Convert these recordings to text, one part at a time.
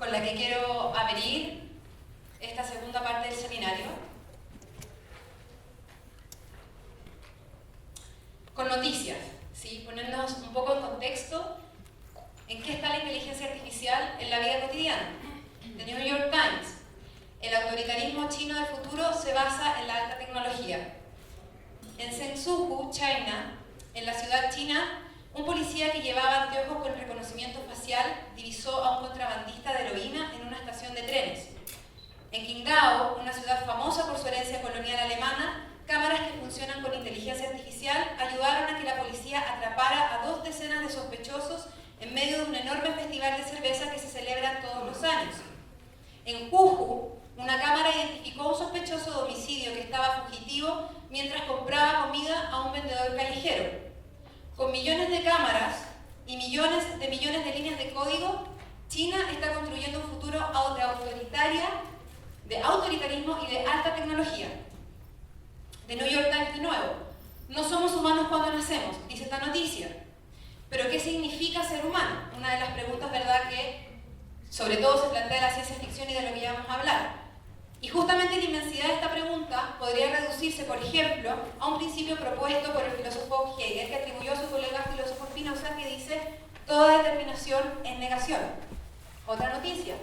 con la que quiero abrir esta segunda parte del seminario, con noticias, ¿sí? Poniéndonos un poco en contexto en qué está la inteligencia artificial en la vida cotidiana. The New York Times: el autoritarismo chino del futuro se basa en la alta tecnología. En Zhengzhou, China, en la ciudad china, un policía que llevaba anteojos con reconocimiento facial divisó a un contrabandista de heroína en una estación de trenes. En Qingdao, una ciudad famosa por su herencia colonial alemana, cámaras que funcionan con inteligencia artificial ayudaron a que la policía atrapara a 2 decenas de sospechosos en medio de un enorme festival de cerveza que se celebra todos los años. En Wuhu, una cámara identificó a un sospechoso de homicidio que estaba fugitivo mientras compraba comida a un vendedor callejero. Con millones de cámaras y millones de líneas de código, China está construyendo un futuro de autoritarismo y de alta tecnología. The New York Times de nuevo: no somos humanos cuando nacemos, dice esta noticia. Pero ¿qué significa ser humano? Una de las preguntas, ¿verdad?, que sobre todo se plantea en la ciencia ficción y de lo que ya vamos a hablar. Y justamente la inmensidad de esta pregunta podría reducirse, por ejemplo, a un principio propuesto por el filósofo Hegel, que atribuyó a su colega filósofo Spinoza, que dice: toda determinación es negación. Otra noticia: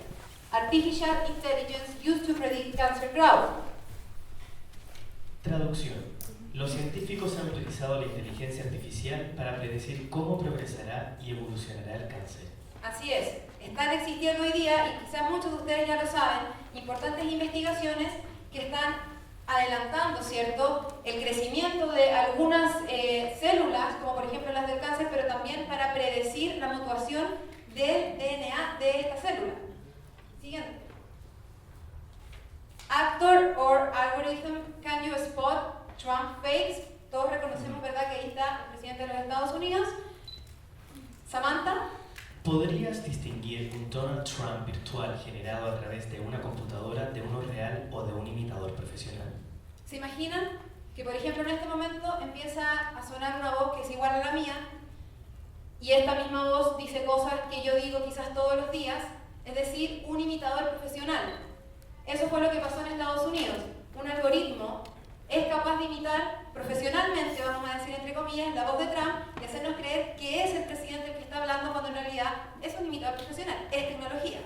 Artificial Intelligence used to predict cancer growth. Traducción: los científicos han utilizado la inteligencia artificial para predecir cómo progresará y evolucionará el cáncer. Así es, están existiendo hoy día, y quizás muchos de ustedes ya lo saben, importantes investigaciones que están adelantando, ¿cierto?, el crecimiento de algunas células, como por ejemplo las del cáncer, pero también para predecir la mutación del DNA de esta célula. Siguiente. Actor or algorithm, can you spot Trump fakes? Todos reconocemos, ¿verdad?, que ahí está el presidente de los Estados Unidos. Samantha. ¿Podrías distinguir un Donald Trump virtual generado a través de una computadora de uno real o de un imitador profesional? ¿Se imaginan que, por ejemplo, en este momento empieza a sonar una voz que es igual a la mía, y esta misma voz dice cosas que yo digo quizás todos los días? Es decir, un imitador profesional. Eso fue lo que pasó en Estados Unidos. Un algoritmo es capaz de imitar profesionalmente, vamos a decir entre comillas, la voz de Trump y hacernos creer que es el presidente el que está hablando, cuando en realidad es un imitador profesional, es tecnología.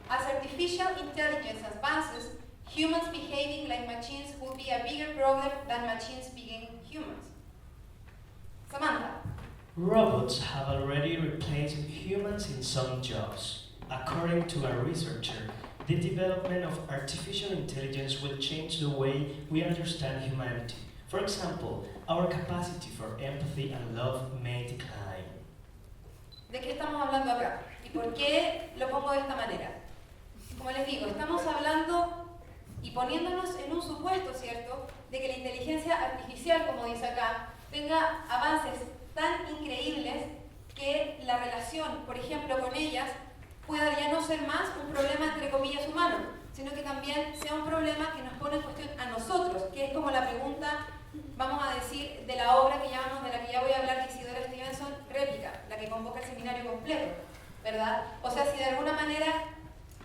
As artificial intelligence advances, humans behaving like machines will be a bigger problem than machines being humans. Samantha. Robots have already replaced humans in some jobs. According to a researcher, the development of artificial intelligence will change the way we understand humanity. For example, our capacity for empathy and love may decline. ¿De qué estamos hablando acá? ¿Y por qué lo pongo de esta manera? Como les digo, estamos hablando y poniéndonos en un supuesto, ¿cierto?, de que la inteligencia artificial, como dice acá, tenga avances tan increíbles que la relación, por ejemplo, con ellas pueda ya no ser más un problema entre comillas humano, sino que también sea un problema que nos pone en cuestión a nosotros, que es como la pregunta, vamos a decir, de la obra que llamamos, de la que ya voy a hablar, de Isidora Stevenson, Réplica, la que convoca el seminario completo, ¿verdad? O sea, si de alguna manera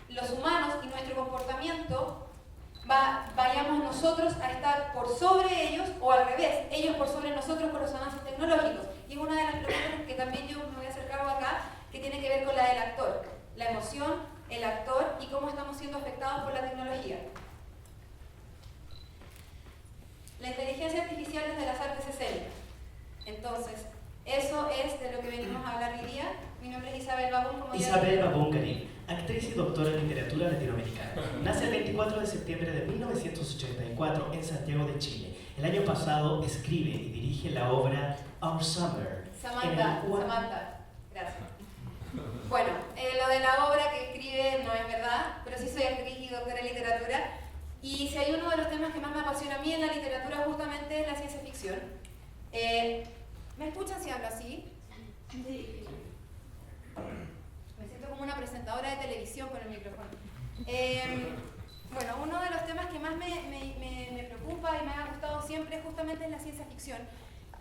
los humanos y nuestro comportamiento vayamos nosotros a estar por sobre ellos, o al revés, ellos por sobre nosotros por los avances tecnológicos. Y es una de las preguntas que también yo me voy a hacer cargo acá, que tiene que ver con la del actor. La emoción, el actor y cómo estamos siendo afectados por la tecnología. La inteligencia artificial desde las artes escénicas. Entonces, eso es de lo que venimos a hablar hoy día. Mi nombre es Isabel Babón, como Isabel Babón Garín, actriz y doctora en literatura latinoamericana. Nace el 24 de septiembre de 1984 en Santiago de Chile. El año pasado escribe y dirige la obra Our Summer. Samantha, gracias. Bueno, lo de la obra que escribe no es verdad, pero sí soy actriz y doctora en literatura. Y si hay uno de los temas que más me apasiona a mí en la literatura, justamente es la ciencia ficción. ¿Me escuchan si hablo así? Sí. Me siento como una presentadora de televisión con el micrófono. Bueno, uno de los temas que más me preocupa y me ha gustado siempre justamente es la ciencia ficción.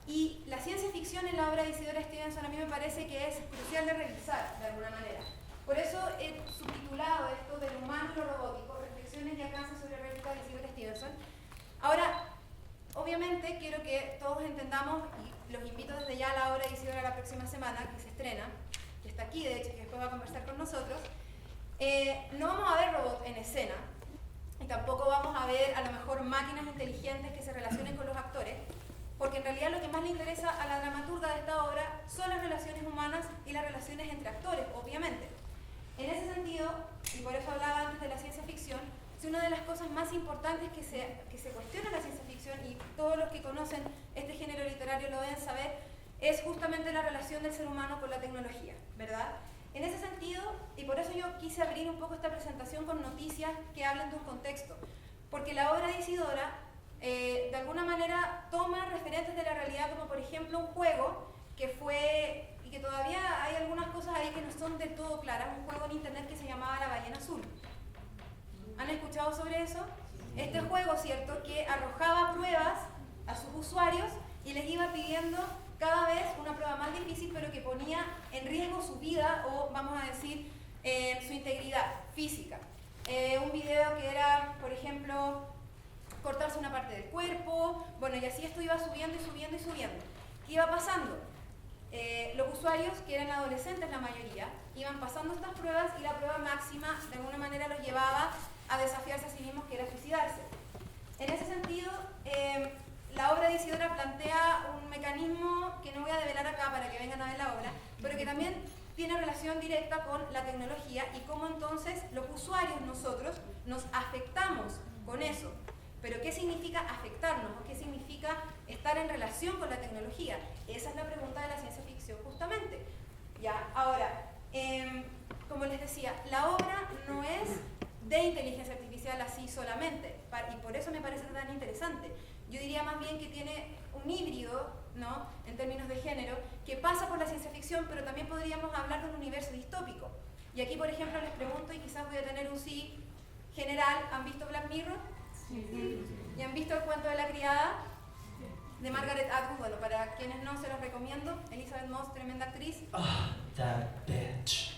Y la ciencia ficción en la obra de Isidora Stevenson a mí me parece que es crucial de revisar de alguna manera. Por eso he subtitulado esto del humano y lo robótico, reflexiones y alcances sobre la realidad de Isidora Stevenson. Ahora, obviamente quiero que todos entendamos, y los invito desde ya a la obra de Isidora la próxima semana, que se estrena, que está aquí de hecho, que después va a conversar con nosotros. No vamos a ver robots en escena, y tampoco vamos a ver a lo mejor máquinas inteligentes que se relacionen con los actores, porque en realidad lo que más le interesa a la dramaturga de esta obra son las relaciones humanas y las relaciones entre actores, obviamente. En ese sentido, y por eso hablaba antes de la ciencia ficción, si una de las cosas más importantes que se cuestiona en la ciencia ficción, y todos los que conocen este género literario lo deben saber, es justamente la relación del ser humano con la tecnología, ¿verdad? En ese sentido, y por eso yo quise abrir un poco esta presentación con noticias que hablan de un contexto, porque la obra de Isidora, de alguna manera, toma referentes de la realidad, como por ejemplo un juego que fue, y que todavía hay algunas cosas ahí que no son del todo claras, un juego en internet que se llamaba La Ballena Azul. ¿Han escuchado sobre eso? Este juego, ¿cierto?, que arrojaba pruebas a sus usuarios y les iba pidiendo cada vez una prueba más difícil, pero que ponía en riesgo su vida o, vamos a decir, su integridad física. Un video que era, por ejemplo, cortarse una parte del cuerpo, bueno, y así esto iba subiendo y subiendo y subiendo. ¿Qué iba pasando? Los usuarios, que eran adolescentes la mayoría, iban pasando estas pruebas y la prueba máxima de alguna manera los llevaba a desafiarse a sí mismos, que era suicidarse. En ese sentido, la obra de Isidora plantea un mecanismo que no voy a develar acá para que vengan a ver la obra, pero que también tiene relación directa con la tecnología y cómo entonces los usuarios, nosotros, nos afectamos con eso. Pero ¿qué significa afectarnos? ¿O qué significa estar en relación con la tecnología? Esa es la pregunta de la ciencia ficción, justamente. Ya, ahora, como les decía, la obra no es de inteligencia artificial así solamente, y por eso me parece tan interesante. Yo diría más bien que tiene un híbrido, ¿no?, en términos de género, que pasa por la ciencia ficción, pero también podríamos hablar de un universo distópico. Y aquí, por ejemplo, les pregunto, y quizás voy a tener un sí general, ¿han visto Black Mirror? Sí. ¿Y han visto El cuento de la criada? De Margaret Atwood. Bueno, para quienes no, se los recomiendo. Elizabeth Moss, tremenda actriz. Ah, that bitch.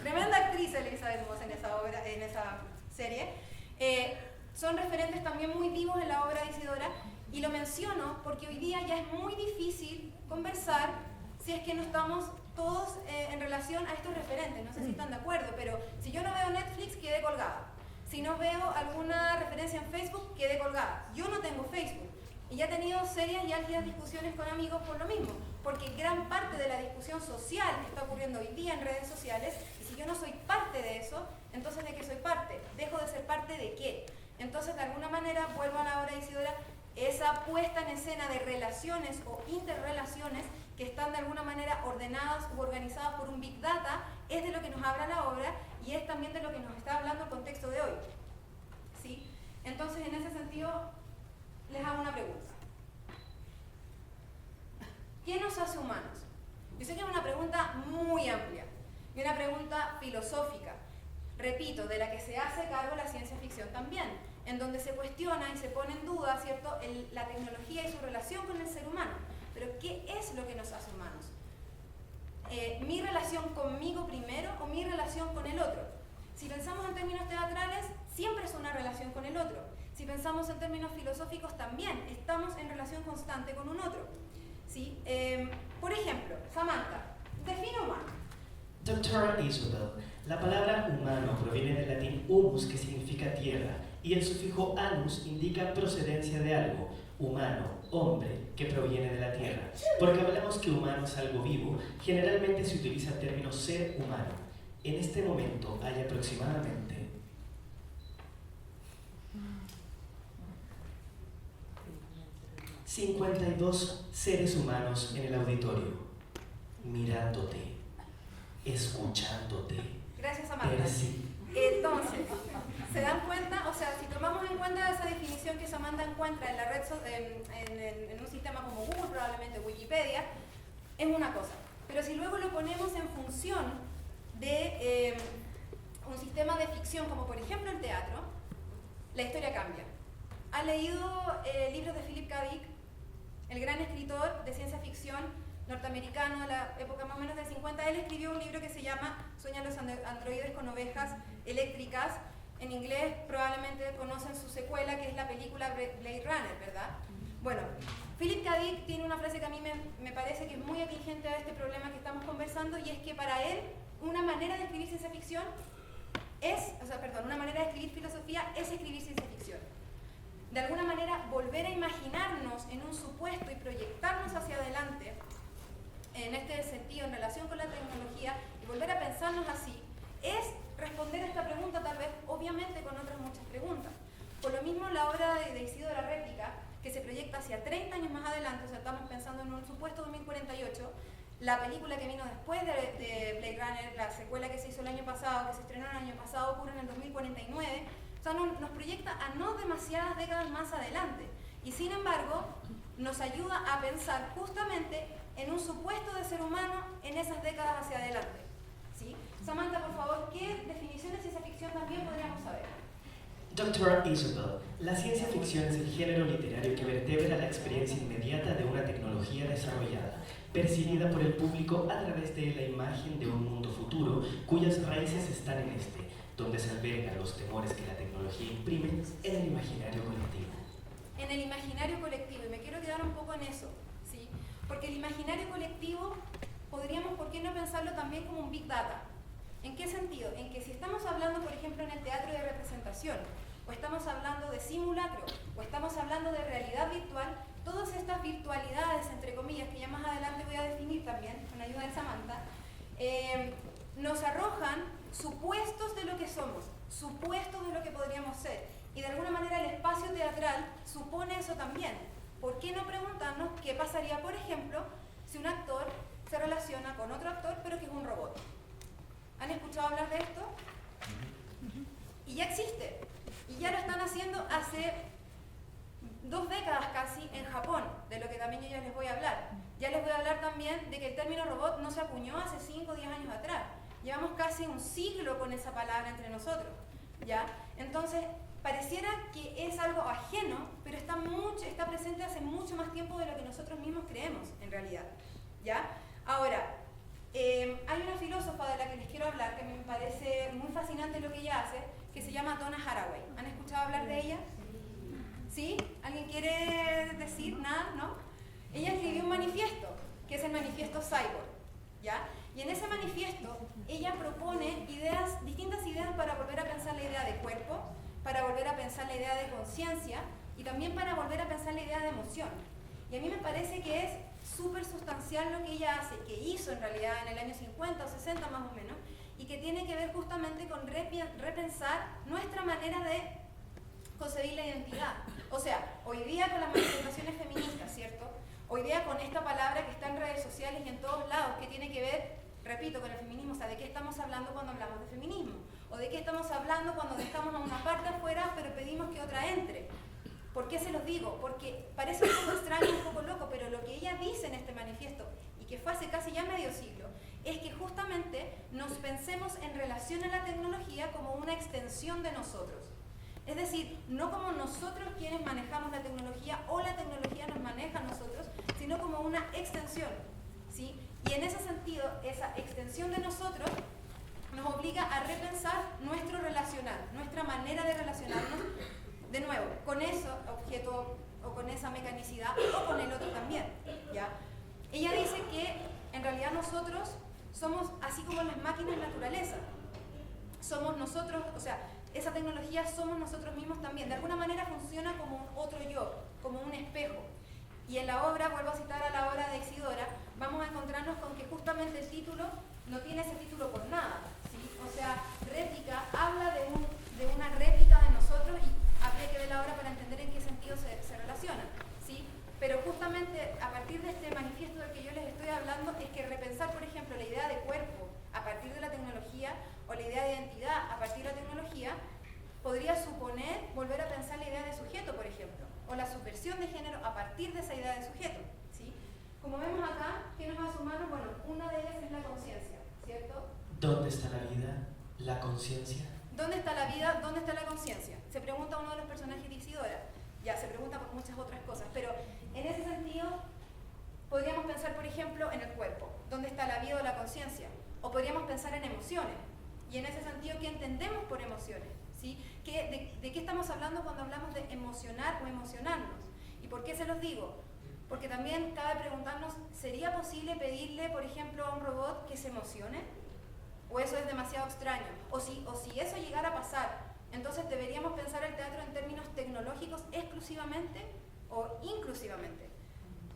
Tremenda actriz Elizabeth Moss en esa obra, en esa serie. Son referentes también muy vivos en la obra de Isidora, y lo menciono porque hoy día ya es muy difícil conversar si es que no estamos todos en relación a estos referentes. No sé si están de acuerdo, pero si yo no veo Netflix, quedé colgada. Si no veo alguna referencia en Facebook, quedé colgada. Yo no tengo Facebook. Y ya he tenido serias y álgidas discusiones con amigos por lo mismo, porque gran parte de la discusión social está ocurriendo hoy día en redes sociales, y si yo no soy parte de eso, entonces ¿de qué soy parte? ¿Dejo de ser parte de qué? Entonces, de alguna manera, vuelvo a la obra de Isidora, esa puesta en escena de relaciones o interrelaciones que están de alguna manera ordenadas u organizadas por un Big Data, es de lo que nos habla la obra y es también de lo que nos está hablando el contexto de hoy. ¿Sí? Entonces, en ese sentido, les hago una pregunta. ¿Qué nos hace humanos? Yo sé que es una pregunta muy amplia y una pregunta filosófica, repito, de la que se hace cargo la ciencia ficción también, en donde se cuestiona y se pone en duda, ¿cierto?, la tecnología y su relación con el ser humano. Pero ¿qué es lo que nos hace humanos? ¿Mi relación conmigo primero o mi relación con el otro? Si pensamos en términos teatrales, siempre es una relación con el otro. Si pensamos en términos filosóficos, también estamos en relación constante con un otro. ¿Sí? Por ejemplo, Samantha, define humano. Doctora Isabel, la palabra humano proviene del latín humus, que significa tierra, y el sufijo anus indica procedencia de algo, humano, hombre, que proviene de la tierra. Porque hablamos que humano es algo vivo, generalmente se utiliza el término ser humano. En este momento hay aproximadamente 52 seres humanos en el auditorio, mirándote, escuchándote. Gracias, Samantha. Entonces, ¿se dan cuenta? O sea, si tomamos en cuenta esa definición que Samantha encuentra en la red, en un sistema como Google, probablemente Wikipedia, es una cosa. Pero si luego lo ponemos en función de un sistema de ficción, como por ejemplo el teatro, la historia cambia. ¿Ha leído libros de Philip K. Dick? el gran escritor de ciencia ficción norteamericano de la época más o menos del 50, él escribió un libro que se llama Sueñan los androides con ovejas eléctricas. En inglés probablemente conocen su secuela, que es la película Blade Runner, ¿verdad? Bueno, Philip K. Dick tiene una frase que a mí me parece que es muy atingente a este problema que estamos conversando, y es que para él una manera de escribir ciencia ficción una manera de escribir filosofía es escribir ciencia ficción. De alguna manera, volver a imaginarnos en un supuesto y proyectarnos hacia adelante, en este sentido, en relación con la tecnología, y volver a pensarnos así, es responder a esta pregunta, tal vez, obviamente, con otras muchas preguntas. Por lo mismo, la obra de Isidora Réplica, que se proyecta hacia 30 años más adelante, o sea, estamos pensando en un supuesto 2048, la película que vino después de Blade Runner, la secuela que se hizo el año pasado, que se estrenó el año pasado, ocurre en el 2049, o sea, nos proyecta a no demasiadas décadas más adelante. Y sin embargo, nos ayuda a pensar justamente en un supuesto de ser humano en esas décadas hacia adelante. ¿Sí? Samantha, por favor, ¿qué definiciones de ciencia ficción también podríamos saber? Doctora Isabel, la ciencia ficción es el género literario que vertebra la experiencia inmediata de una tecnología desarrollada, percibida por el público a través de la imagen de un mundo futuro cuyas raíces están en este, donde se albergan los temores que la tecnología imprime en el imaginario colectivo. En el imaginario colectivo, y me quiero quedar un poco en eso, ¿sí? Porque el imaginario colectivo podríamos, ¿por qué no pensarlo también como un Big Data? ¿En qué sentido? En que si estamos hablando, por ejemplo, en el teatro de representación, o estamos hablando de simulacro, o estamos hablando de realidad virtual, todas estas virtualidades, entre comillas, que ya más adelante voy a definir también, con ayuda de Samantha, nos arrojan supuestos de lo que somos, supuestos de lo que podríamos ser. Y de alguna manera el espacio teatral supone eso también. ¿Por qué no preguntarnos qué pasaría, por ejemplo, si un actor se relaciona con otro actor, pero que es un robot? ¿Han escuchado hablar de esto? Y ya existe. Y ya lo están haciendo hace 2 décadas casi en Japón, de lo que también yo ya les voy a hablar. Ya les voy a hablar también de que el término robot no se acuñó hace 5 o 10 años atrás. Llevamos casi un siglo con esa palabra entre nosotros, ¿ya? Entonces, pareciera que es algo ajeno, pero está presente hace mucho más tiempo de lo que nosotros mismos creemos, en realidad, ¿ya? Ahora, hay una filósofa de la que les quiero hablar que me parece muy fascinante lo que ella hace, que se llama Donna Haraway. ¿Han escuchado hablar de ella? ¿Sí? ¿Alguien quiere decir nada? ¿No? Ella escribió un manifiesto, que es el manifiesto Cyborg, ¿ya? Y en ese manifiesto ella propone distintas ideas para volver a pensar la idea de cuerpo, para volver a pensar la idea de conciencia y también para volver a pensar la idea de emoción. Y a mí me parece que es súper sustancial lo que ella hace, que hizo en realidad en el año 50 o 60 más o menos, y que tiene que ver justamente con repensar nuestra manera de concebir la identidad. O sea, hoy día con las manifestaciones feministas, ¿cierto? Hoy día con esta palabra que está en redes sociales y en todos lados, que tiene que ver, repito, con el feminismo, o sea, ¿de qué estamos hablando cuando hablamos de feminismo? ¿O de qué estamos hablando cuando dejamos a una parte afuera pero pedimos que otra entre? ¿Por qué se los digo? Porque parece un poco extraño, un poco loco, pero lo que ella dice en este manifiesto, y que fue hace casi ya medio siglo, es que justamente nos pensemos en relación a la tecnología como una extensión de nosotros. Es decir, no como nosotros quienes manejamos la tecnología o la tecnología nos maneja a nosotros, sino como una extensión, ¿sí? Y en ese sentido, esa extensión de nosotros nos obliga a repensar nuestro relacionar, nuestra manera de relacionarnos, de nuevo, con ese objeto o con esa mecanicidad o con el otro también, ¿ya? Ella dice que en realidad nosotros somos así como las máquinas naturaleza. Somos nosotros, o sea, esa tecnología somos nosotros mismos también. De alguna manera funciona como un otro yo, como un espejo. Y en la obra, vuelvo a citar a la obra de Isidora, vamos a encontrarnos con que justamente el título no tiene ese título por nada, ¿sí? O sea, réplica habla de una réplica de nosotros y habría que ver la obra para entender en qué sentido se relaciona, ¿sí? Pero justamente a partir de este manifiesto del que yo les estoy hablando es que repensar, por ejemplo, la idea de cuerpo a partir de la tecnología o la idea de identidad a partir de la tecnología podría suponer volver a pensar la idea de sujeto, por ejemplo, o la subversión de género a partir de esa idea de sujeto, ¿sí? Como vemos acá, ¿qué nos va a sumar? Bueno, una de ellas es la conciencia, ¿cierto? ¿Dónde está la vida? ¿La conciencia? ¿Dónde está la vida? ¿Dónde está la conciencia? Se pregunta uno de los personajes de Isidora. Ya, se pregunta por muchas otras cosas, pero en ese sentido sentido, podríamos pensar, por ejemplo, en el cuerpo, dónde está la vida o la conciencia, o podríamos pensar en emociones, y en ese sentido, ¿qué entendemos por emociones? ¿Sí? ¿De qué estamos hablando cuando hablamos de emocionar o emocionarnos? ¿Y por qué se los digo? Porque también cabe preguntarnos, ¿sería posible pedirle, por ejemplo, a un robot que se emocione? ¿O eso es demasiado extraño? O si eso llegara a pasar, entonces deberíamos pensar el teatro en términos tecnológicos exclusivamente o inclusivamente.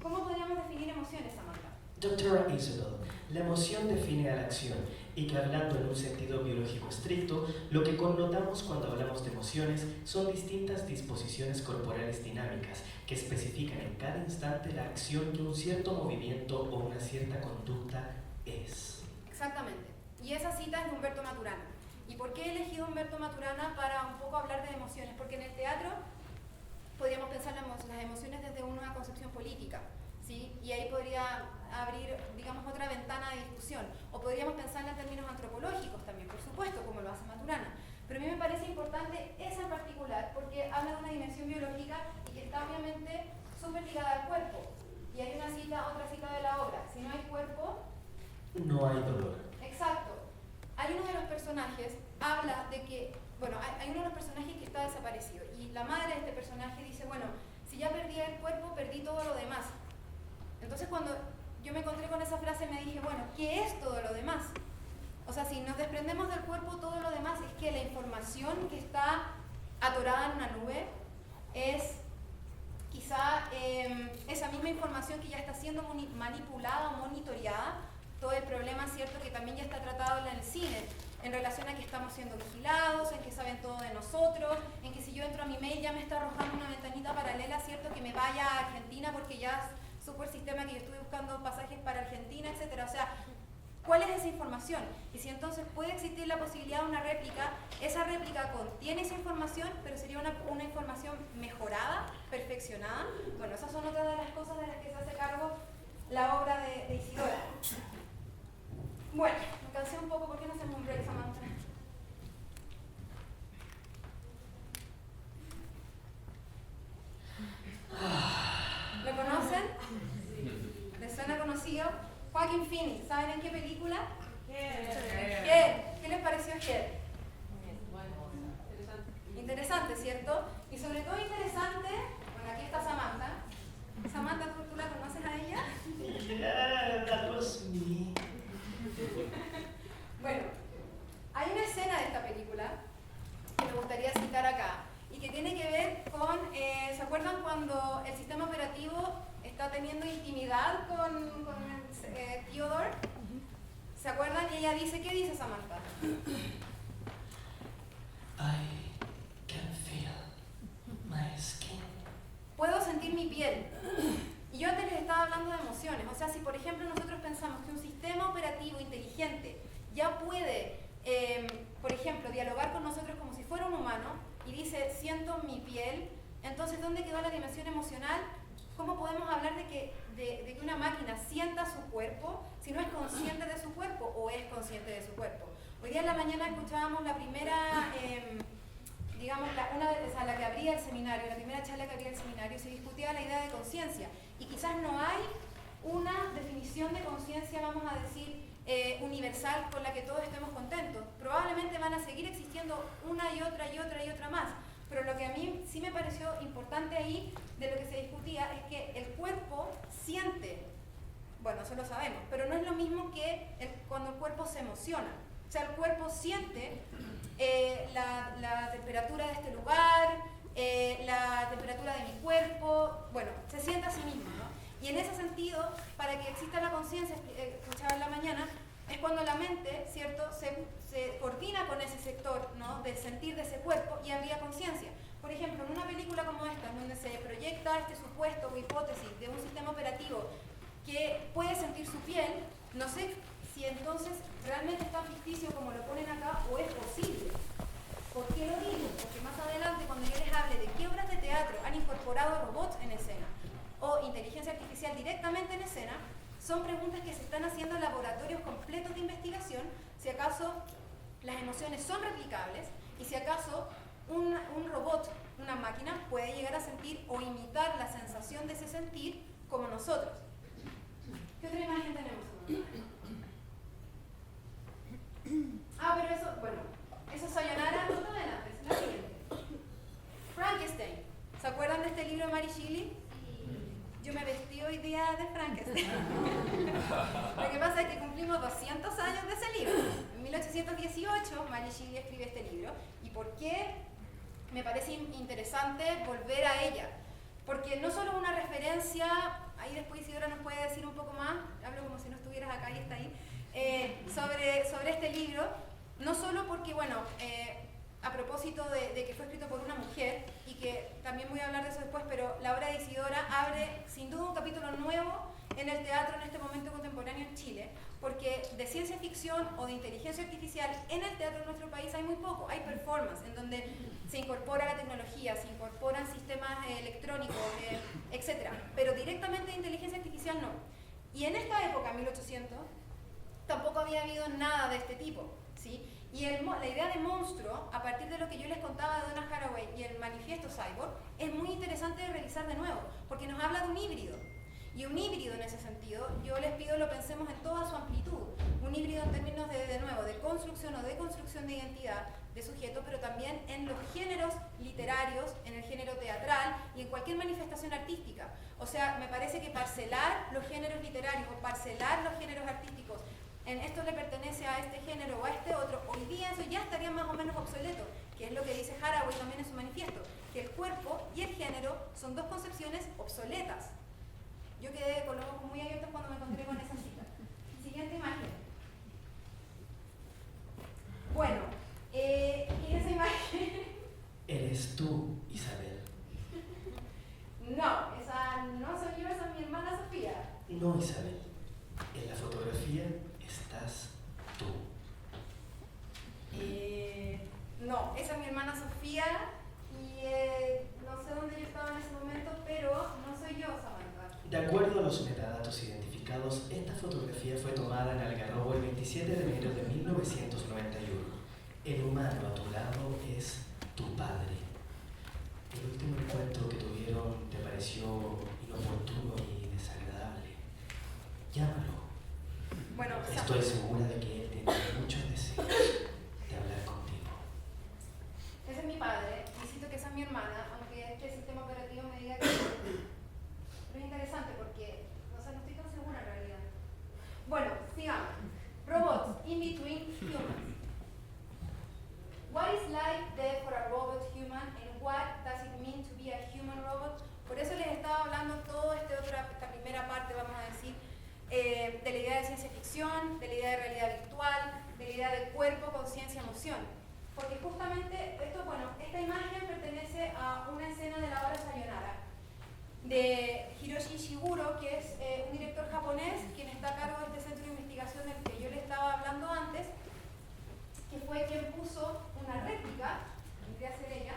¿Cómo podríamos definir emociones, Samantha? Doctora Isabel, la emoción define a la acción y que hablando en un sentido biológico estricto, lo que connotamos cuando hablamos de emociones son distintas disposiciones corporales dinámicas que especifican en cada instante la acción que un cierto movimiento o una cierta conducta es. Exactamente. Y esa cita es de Humberto Maturana. ¿Y por qué he elegido Humberto Maturana para un poco hablar de emociones? Porque en el teatro podríamos pensar las emociones desde una concepción política, ¿sí? Y ahí podría abrir, digamos, otra ventana de discusión. O podríamos pensarla en términos antropológicos también, por supuesto, como lo hace Maturana. Pero a mí me parece importante esa en particular porque habla de una dimensión biológica y que está obviamente súper ligada al cuerpo. Y hay otra cita de la obra. Si no hay cuerpo, no hay dolor. Exacto. Hay uno de los personajes, habla de que, bueno, hay uno de los personajes que está desaparecido. Y la madre de este personaje dice, bueno, si ya perdí el cuerpo, perdí todo lo demás. Entonces cuando yo me encontré con esa frase me dije, bueno, ¿qué es todo lo demás? O sea, si nos desprendemos del cuerpo, todo lo demás es que la información que está atorada en una nube es quizá esa misma información que ya está siendo manipulada o monitoreada. Todo el problema, cierto, que también ya está tratado en el cine, en relación a que estamos siendo vigilados, en que saben todo de nosotros, en que si yo entro a mi mail ya me está arrojando una ventanita paralela, cierto, que me vaya a Argentina porque ya supo el sistema que yo estuve buscando pasajes para Argentina, etcétera. O sea, ¿cuál es esa información? Y si entonces puede existir la posibilidad de una réplica, esa réplica contiene esa información, pero sería una información mejorada, perfeccionada. Bueno, esas son otras de las cosas de las que se hace cargo la obra de Isidora. Bueno, me cansé un poco, ¿por qué no hacemos un break, Samantha? ¿Lo conocen? ¿Les suena conocido? Joaquin Phoenix, ¿saben en qué película? ¿Qué les pareció Her? Interesante, ¿cierto? Y sobre todo interesante, bueno, aquí está Samantha. Samantha, ¿tú la conoces a ella? Yeah, that was me. Bueno, hay una escena de esta película que me gustaría citar acá y que tiene que ver con, ¿se acuerdan cuando el sistema operativo está teniendo intimidad con Theodore? ¿Se acuerdan? Y ella dice, ¿qué dice Samantha? I can feel my skin. Puedo sentir mi piel. Y yo antes les estaba hablando de emociones. O sea, si por ejemplo nosotros pensamos que un sistema operativo inteligente ya puede, por ejemplo, dialogar con nosotros como si fuera un humano y dice, siento mi piel, entonces ¿dónde quedó la dimensión emocional? ¿Cómo podemos hablar de que una máquina sienta su cuerpo si no es consciente de su cuerpo o es consciente de su cuerpo? Hoy día en la mañana escuchábamos la primera, digamos, la que abría el seminario, la primera charla que abría el seminario, se discutía la idea de conciencia. Y quizás no hay una definición de conciencia, vamos a decir, universal con la que todos estemos contentos. Probablemente van a seguir existiendo una y otra más. Pero lo que a mí sí me pareció importante ahí, de lo que se discutía, es que el cuerpo siente, bueno, eso lo sabemos, pero no es lo mismo que cuando el cuerpo se emociona. O sea, el cuerpo siente la temperatura de este lugar, la temperatura de mi cuerpo, bueno, se siente a sí mismo, ¿no? Y en ese sentido, para que exista la conciencia, escuchaba en la mañana, es cuando la mente, ¿cierto?, se coordina con ese sector, ¿no?, del sentir de ese cuerpo y habría conciencia. Por ejemplo, en una película como esta, en donde se proyecta este supuesto o hipótesis de un sistema operativo que puede sentir su piel, no sé si entonces realmente es tan ficticio como lo ponen acá o es posible. ¿Por qué lo digo? Porque más adelante, cuando yo les hable de qué obras de teatro han incorporado robots en escena o inteligencia artificial directamente en escena, son preguntas que se están haciendo en laboratorios completos de investigación, si acaso las emociones son replicables y si acaso un robot, una máquina, puede llegar a sentir o imitar la sensación de ese sentir como nosotros. ¿Qué otra imagen tenemos? Pero eso, bueno, eso es Sayonara, no está adelante, es la siguiente. Frankenstein. ¿Se acuerdan de este libro de Mary Shelley? Yo me vestí hoy día de Frankenstein. Lo que pasa es que cumplimos 200 años de ese libro. En 1818 Mary Shelley escribe este libro. ¿Y por qué me parece interesante volver a ella? Porque no solo una referencia, ahí después Isidora nos puede decir un poco más, hablo como si no estuvieras acá y está ahí, sobre este libro, no solo porque, bueno, a propósito de que fue escrito por una mujer, y que también voy a hablar de eso después, pero la obra de Isidora abre sin duda un capítulo nuevo en el teatro en este momento contemporáneo en Chile, porque de ciencia ficción o de inteligencia artificial en el teatro de nuestro país hay muy poco, hay performance, en donde se incorpora la tecnología, se incorporan sistemas electrónicos, etc. Pero directamente de inteligencia artificial no. Y en esta época, 1800, tampoco había habido nada de este tipo, ¿sí? Y la idea de monstruo, a partir de lo que yo les contaba de Donna Haraway y el manifiesto Cyborg, es muy interesante de revisar de nuevo, porque nos habla de un híbrido. Y un híbrido en ese sentido, yo les pido lo pensemos en toda su amplitud. Un híbrido en términos de nuevo, de construcción o deconstrucción de identidad de sujeto, pero también en los géneros literarios, en el género teatral y en cualquier manifestación artística. O sea, me parece que parcelar los géneros literarios o parcelar los géneros artísticos, en esto le pertenece a este género o a este otro, hoy día eso ya estaría más o menos obsoleto, que es lo que dice Haraway también en su manifiesto, que el cuerpo y el género son dos concepciones obsoletas. Yo quedé con los ojos muy abiertos cuando me encontré con esa cita. Siguiente imagen. Bueno, ¿y esa imagen? Eres tú, Isabel. No, esa no soy yo, esa es mi hermana Sofía. No, Isabel. En la fotografía estás tú. No, esa es mi hermana Sofía y no sé dónde yo estaba en ese momento, pero no soy yo, Samantha. De acuerdo a los metadatos identificados, esta fotografía fue tomada en Algarrobo el 27 de enero de 1991. El humano a tu lado es tu padre. El último encuentro que tuvieron te pareció inoportuno y desagradable. Llámalo. Bueno, Estoy segura de que él tiene muchos deseos de hablar contigo. ese es mi padre, insisto que esa es mi hermana, aunque este sistema operativo me diga que no. Pero es interesante porque, o sea, no estoy tan segura en realidad. Bueno, sigamos. Robots in between humans. What is life there for a robot human and what does it mean to be a human robot? Por eso les estaba hablando todo esta primera parte, vamos a decir, de la idea de ciencia ficción, de la idea de realidad virtual, de la idea de cuerpo, conciencia, emoción. Porque justamente esta imagen pertenece a una escena de la obra Sayonara de Hiroshi Ishiguro, que es un director japonés quien está a cargo de este centro de investigación del que yo les estaba hablando antes, que fue quien puso una réplica, vendría a ser ella,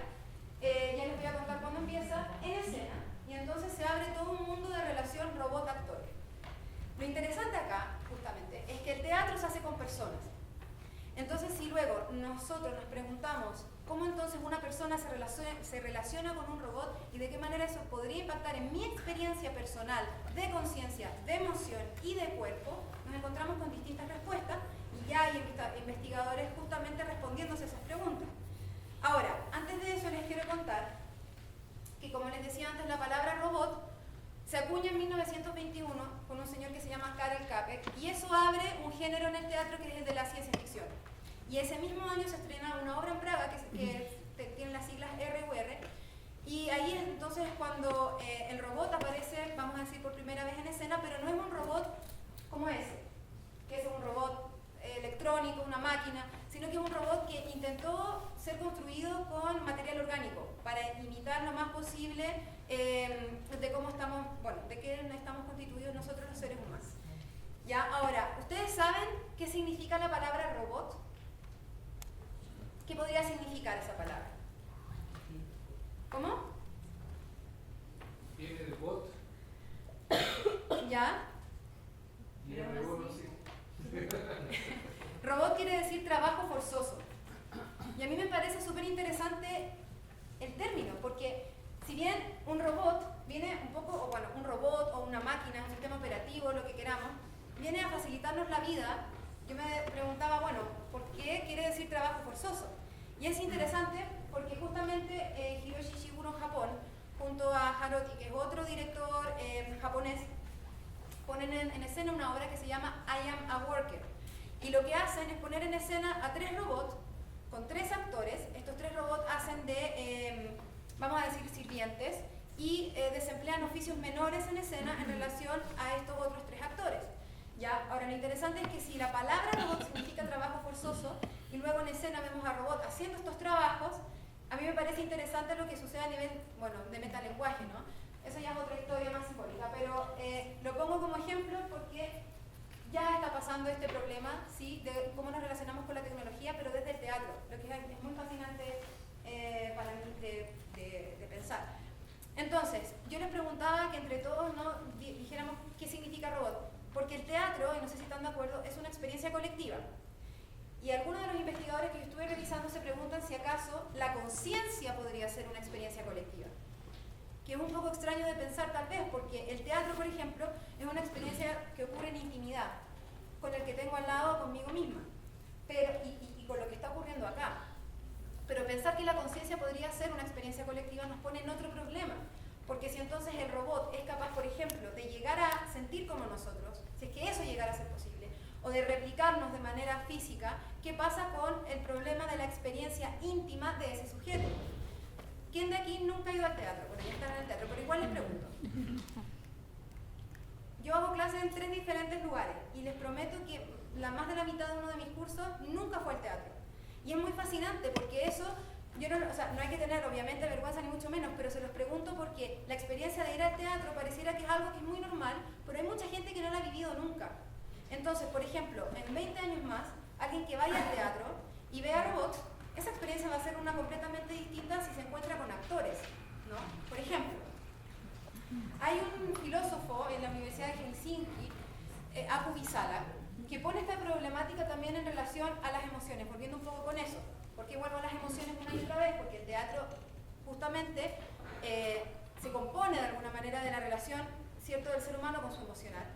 ya les voy a contar cuándo empieza, en escena, y entonces se abre todo un mundo de relación robot-actor. Lo interesante acá, justamente, es que el teatro se hace con personas. Entonces, si luego nosotros nos preguntamos cómo entonces una persona se relaciona con un robot y de qué manera eso podría impactar en mi experiencia personal de conciencia, de emoción y de cuerpo, nos encontramos con distintas respuestas y ya hay investigadores justamente respondiéndose a esas preguntas. Ahora, antes de eso les quiero contar que, como les decía antes, la palabra robot se acuña en 1921 con un señor que se llama Karel Capek, y eso abre un género en el teatro que es el de la ciencia ficción. Y ese mismo año se estrena una obra en Praga que tiene las siglas RUR, y ahí es entonces cuando el robot aparece, vamos a decir, por primera vez en escena, pero no es un robot como ese, que es un robot electrónico, una máquina, sino que es un robot que intentó ser construido con material orgánico para imitar lo más posible de cómo estamos, de qué estamos constituidos nosotros los seres humanos. Ya, ahora, ¿ustedes saben qué significa la palabra robot? ¿Qué podría significar esa palabra? ¿Cómo? Viene de bot. ¿Ya? Y el robot sí. Robot quiere decir trabajo forzoso. Y a mí me parece súper interesante el término, porque si bien un robot viene un poco, un robot o una máquina, viene a facilitarnos la vida, yo me preguntaba, bueno, ¿por qué quiere decir trabajo forzoso? Y es interesante porque justamente Hiroshi Shiguro en Japón, junto a Haroti, que es otro director japonés, ponen en escena una obra que se llama I Am a Worker. Y lo que hacen es poner en escena a 3 robots con 3 actores. Estos 3 robots hacen de, vamos a decir, sirvientes y desemplean oficios menores en escena en relación a estos otros 3 actores. ¿Ya? Ahora, lo interesante es que si la palabra robot significa trabajo forzoso y luego en escena vemos a robot haciendo estos trabajos, a mí me parece interesante lo que sucede a nivel, bueno, de metalenguaje, ¿no? Eso ya es otra historia más simbólica, pero lo pongo como ejemplo porque ya está pasando este problema, ¿sí? De cómo nos relacionamos con la tecnología, pero desde el teatro, lo que es muy fascinante para mí de pensar. Entonces, yo les preguntaba que entre todos no dijéramos qué significa robot, porque el teatro, y no sé si están de acuerdo, es una experiencia colectiva. Y algunos de los investigadores que yo estuve revisando se preguntan si acaso la conciencia podría ser una experiencia colectiva. Que es un poco extraño de pensar tal vez, porque el teatro, por ejemplo, es una experiencia que ocurre en intimidad, con el que tengo al lado, conmigo misma, pero, y con lo que está ocurriendo acá. Pero pensar que la conciencia podría ser una experiencia colectiva nos pone en otro problema, porque si entonces el robot es capaz, por ejemplo, de llegar a sentir como nosotros, si es que eso llegara a ser posible, o de replicarnos de manera física, ¿qué pasa con el problema de la experiencia íntima de ese sujeto? ¿Quién de aquí nunca ha ido al teatro? Bueno, ya están en el teatro, pero igual les pregunto. Yo hago clases en 3 diferentes lugares y les prometo que más de la mitad de uno de mis cursos nunca fue al teatro. Y es muy fascinante porque eso, no hay que tener obviamente vergüenza ni mucho menos, pero se los pregunto porque la experiencia de ir al teatro pareciera que es algo que es muy normal, pero hay mucha gente que no la ha vivido nunca. Entonces, por ejemplo, en 20 años más, alguien que vaya al teatro y vea robots, esa experiencia va a ser una completamente distinta si se encuentra con actores, ¿no? Por ejemplo, hay un filósofo en la Universidad de Helsinki, Aku Viisala, que pone esta problemática también en relación a las emociones, volviendo un poco con eso. ¿Por qué vuelvo a las emociones una y otra vez? Porque el teatro justamente se compone de alguna manera de la relación, ¿cierto?, del ser humano con su emocional.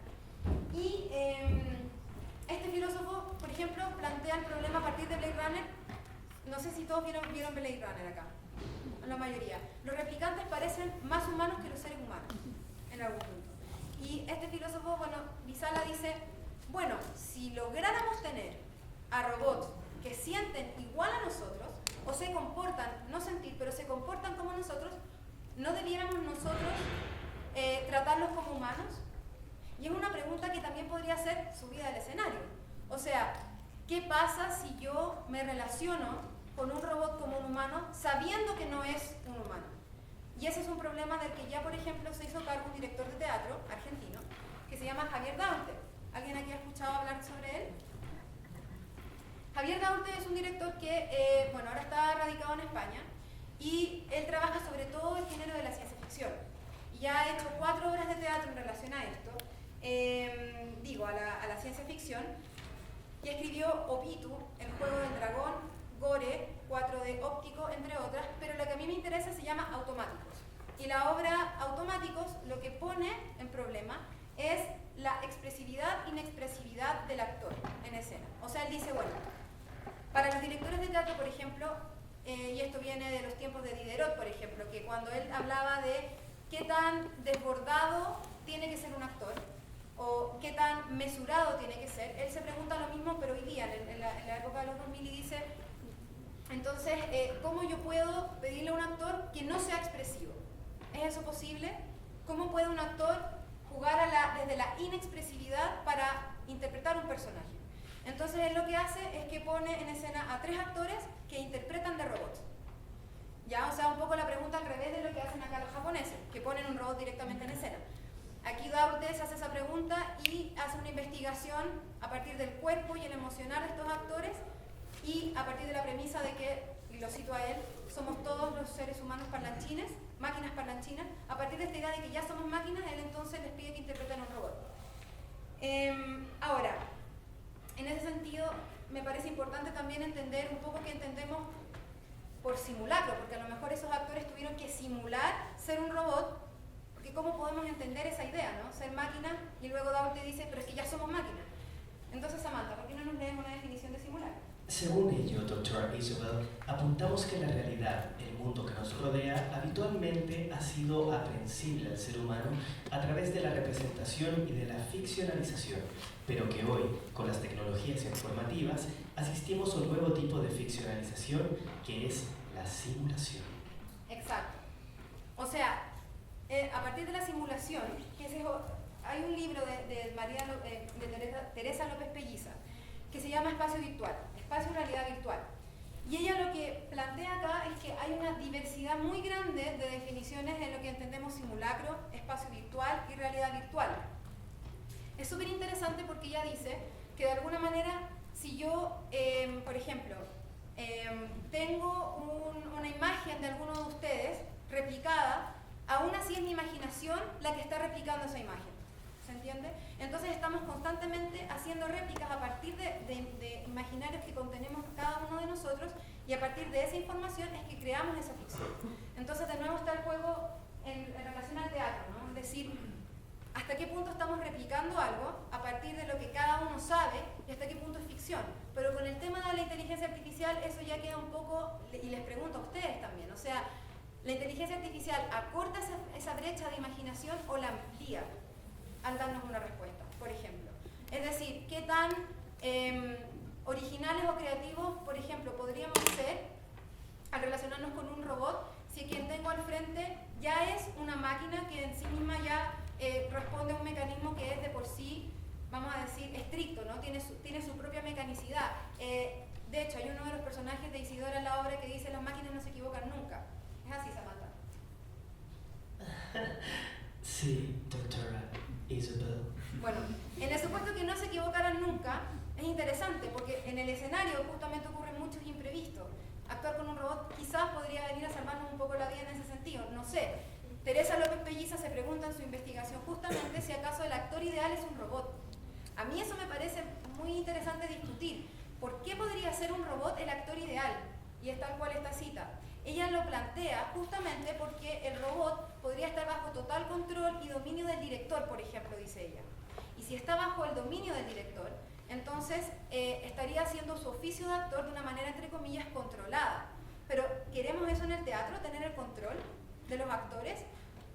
Y este filósofo, por ejemplo, plantea el problema a partir de Blade Runner. No sé si todos vieron Blade Runner acá, la mayoría. Los replicantes parecen más humanos que los seres humanos, en algún punto. Y este filósofo, Viisala dice, bueno, si lográramos tener a robots que sienten igual a nosotros, o se comportan, no sentir, pero se comportan como nosotros, ¿no debiéramos nosotros tratarlos como humanos? Y es una pregunta que también podría ser subida al escenario. O sea, ¿qué pasa si yo me relaciono con un robot como un humano sabiendo que no es un humano? Y ese es un problema del que ya, por ejemplo, se hizo cargo un director de teatro argentino que se llama Javier Daunte. ¿Alguien aquí ha escuchado hablar sobre él? Javier Daunte es un director que, ahora está radicado en España y él trabaja sobre todo el género de la ciencia ficción. Y ya ha hecho 4 obras de teatro en relación a esto, a la ciencia ficción, y escribió Opitu, El juego del dragón, Gore, 4D óptico, entre otras, pero lo que a mí me interesa se llama Automáticos. Y la obra Automáticos lo que pone en problema es la expresividad-inexpresividad del actor en escena. O sea, él dice, para los directores de teatro, por ejemplo, y esto viene de los tiempos de Diderot, por ejemplo, que cuando él hablaba de qué tan desbordado tiene que ser un actor, o qué tan mesurado tiene que ser, él se pregunta lo mismo, pero hoy día, en la época de los 2000, y dice, entonces, ¿cómo yo puedo pedirle a un actor que no sea expresivo? ¿Es eso posible? ¿Cómo puede un actor jugar desde la inexpresividad para interpretar un personaje? Entonces, él lo que hace es que pone en escena a 3 actores que interpretan de robots. ¿Ya? O sea, un poco la pregunta al revés de lo que hacen acá los japoneses, que ponen un robot directamente en escena. Aquí Daunte se hace esa pregunta y hace una investigación a partir del cuerpo y el emocional de estos actores y a partir de la premisa de que, y lo cito a él, somos todos los seres humanos parlanchines, máquinas parlanchinas. A partir de esta idea de que ya somos máquinas, él entonces les pide que interpreten un robot. Ahora, en ese sentido, me parece importante también entender un poco qué entendemos por simulacro, porque a lo mejor esos actores tuvieron que simular ser un robot, porque ¿cómo podemos entender esa idea, no? Ser máquina y Y luego Daul te dice, pero es que ya somos máquinas. Entonces, Samantha, ¿por qué no nos lees una definición de simulacro? Según ello, doctora Isabel, apuntamos que la realidad, el mundo que nos rodea, habitualmente ha sido aprehensible al ser humano a través de la representación y de la ficcionalización, pero que hoy, con las tecnologías informativas, asistimos a un nuevo tipo de ficcionalización que es la simulación. Exacto. O sea, a partir de la simulación, hay un libro de Teresa López Pelliza que se llama Espacio Virtual, Espacio y Realidad Virtual. Y ella lo que plantea acá es que hay una diversidad muy grande de definiciones en lo que entendemos simulacro, espacio virtual y realidad virtual. Es súper interesante porque ella dice que de alguna manera, si yo, por ejemplo, tengo una imagen de alguno de ustedes replicada, aún así es mi imaginación la que está replicando esa imagen. ¿Se entiende? Entonces estamos constantemente haciendo réplicas a partir de imaginarios que contenemos cada uno de nosotros, y a partir de esa información es que creamos esa ficción. Entonces de nuevo está el juego en relación al teatro, ¿no? Es decir, hasta qué punto estamos replicando algo a partir de lo que cada uno sabe y hasta qué punto es ficción. Pero con el tema de la inteligencia artificial eso ya queda un poco, y les pregunto a ustedes también, o sea, ¿la inteligencia artificial acorta esa brecha de imaginación o la amplía al darnos una respuesta, por ejemplo? Es decir, ¿qué tan originales o creativos, por ejemplo, podríamos ser al relacionarnos con un robot si quien tengo al frente ya es una máquina que en sí misma ya responde a un mecanismo que es de por sí, vamos a decir, estricto, ¿no? Tiene su propia mecanicidad. De hecho, hay uno de los personajes de Isidora en la obra que dice: las máquinas no se equivocan nunca. ¿Es así, Samantha? Sí, doctora Isabel. Bueno, en el supuesto que no se equivocaran nunca, es interesante porque en el escenario justamente ocurren muchos imprevistos. Actuar con un robot quizás podría venir a salvarnos un poco la vida en ese sentido, no sé. Teresa López Pelliza se pregunta en su investigación justamente si acaso el actor ideal es un robot. A mí eso me parece muy interesante discutir. ¿Por qué podría ser un robot el actor ideal? Y es tal cual esta cita. Ella lo plantea justamente porque el robot podría estar bajo total control y dominio del director, por ejemplo, dice ella. Y si está bajo el dominio del director, entonces estaría haciendo su oficio de actor de una manera, entre comillas, controlada. Pero ¿queremos eso en el teatro, tener el control de los actores?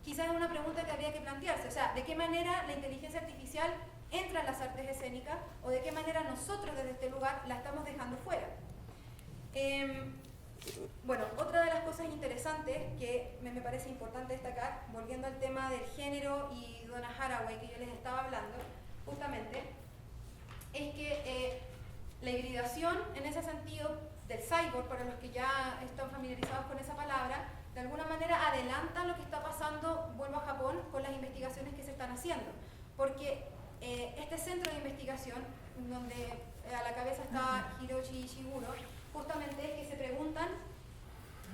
Quizás es una pregunta que habría que plantearse. O sea, ¿de qué manera la inteligencia artificial entra en las artes escénicas o de qué manera nosotros desde este lugar la estamos dejando fuera? Bueno, otra de las cosas interesantes que me parece importante destacar, volviendo al tema del género y Donna Haraway que yo les estaba hablando, justamente, es que la hibridación en ese sentido del cyborg, para los que ya están familiarizados con esa palabra, de alguna manera adelanta lo que está pasando, vuelvo a Japón, con las investigaciones que se están haciendo. Porque este centro de investigación, donde a la cabeza está Hiroshi Ishiguro, justamente es que se preguntan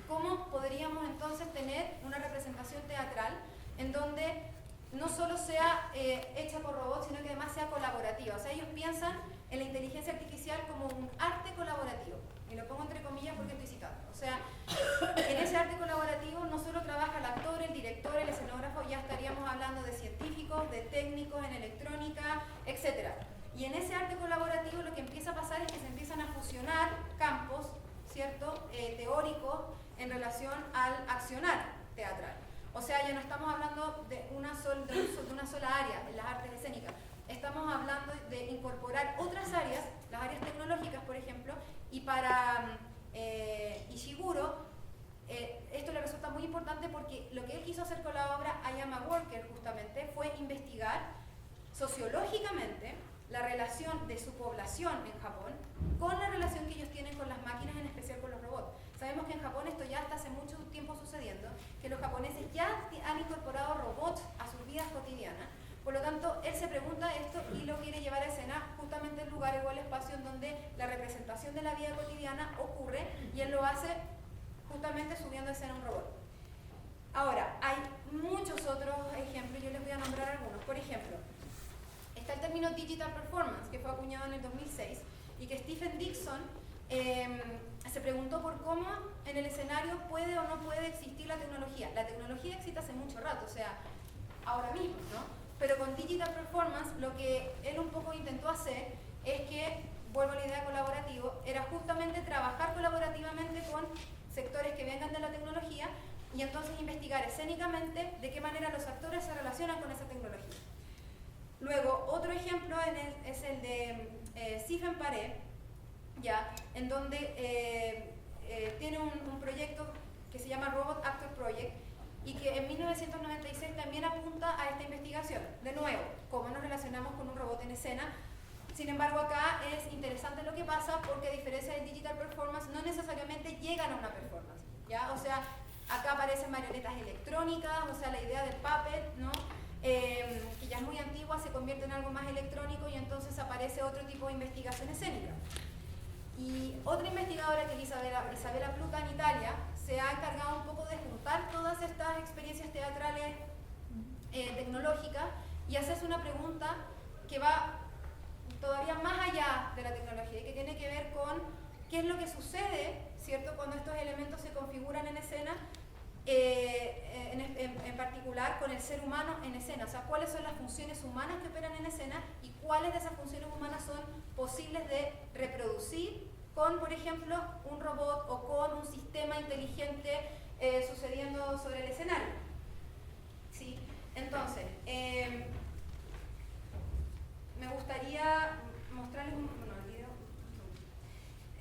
cómo podríamos entonces tener una representación teatral en donde no solo sea hecha por robots, sino que además sea colaborativa. O sea, ellos piensan en la inteligencia artificial como un arte colaborativo. Y lo pongo entre comillas porque estoy citando. O sea, en ese arte colaborativo no solo trabaja el actor, el director, el escenógrafo, ya estaríamos hablando de científicos, de técnicos en electrónica, etc. Y en ese arte colaborativo lo que empieza a pasar es que se empiezan a fusionar campos, ¿cierto?, teóricos en relación al accionar teatral. O sea, ya no estamos hablando de una sola área en las artes escénicas. Estamos hablando de incorporar otras áreas, las áreas tecnológicas, por ejemplo, y para Ishiguro esto le resulta muy importante porque lo que él quiso hacer con la obra I Am a Worker justamente fue investigar sociológicamente la relación de su población en Japón con la relación que ellos tienen con las máquinas, en especial con los robots. Sabemos que en Japón esto ya está hace mucho tiempo sucediendo, que los japoneses ya han incorporado robots a sus vidas cotidianas. Por lo tanto, él se pregunta esto y lo quiere llevar a escena justamente el lugar o el espacio en donde la representación de la vida cotidiana ocurre, y él lo hace justamente subiendo a escena un robot. Ahora, hay muchos otros ejemplos, yo les voy a nombrar algunos. Por ejemplo, está el término Digital Performance, que fue acuñado en el 2006, y que Stephen Dixon se preguntó por cómo en el escenario puede o no puede existir la tecnología. La tecnología existe hace mucho rato, o sea, ahora mismo, ¿no? Pero con Digital Performance, lo que él un poco intentó hacer es que, vuelvo a la idea de colaborativo, era justamente trabajar colaborativamente con sectores que vengan de la tecnología y entonces investigar escénicamente de qué manera los actores se relacionan con esa tecnología. Luego, otro ejemplo es el de Stephen Paré, ya, en donde tiene un proyecto que se llama Robot Actor Project y que en 1996 también apunta a esta investigación. De nuevo, cómo nos relacionamos con un robot en escena. Sin embargo, acá es interesante lo que pasa porque, a diferencia del Digital Performance, no necesariamente llegan a una performance, ¿ya? O sea, acá aparecen marionetas electrónicas, o sea, la idea del puppet, ¿no? Que ya es muy antigua, se convierte en algo más electrónico y entonces aparece otro tipo de investigación escénica. Y otra investigadora, que es Isabella Pluta, en Italia, se ha encargado un poco de juntar todas estas experiencias teatrales tecnológicas y hacerse una pregunta que va todavía más allá de la tecnología y que tiene que ver con qué es lo que sucede, ¿cierto?, cuando estos elementos se configuran en escena, en particular con el ser humano en escena, o sea, cuáles son las funciones humanas que operan en escena y cuáles de esas funciones humanas son posibles de reproducir con, por ejemplo, un robot o con un sistema inteligente sucediendo sobre el escenario. ¿Sí? Entonces, me gustaría mostrarles el video,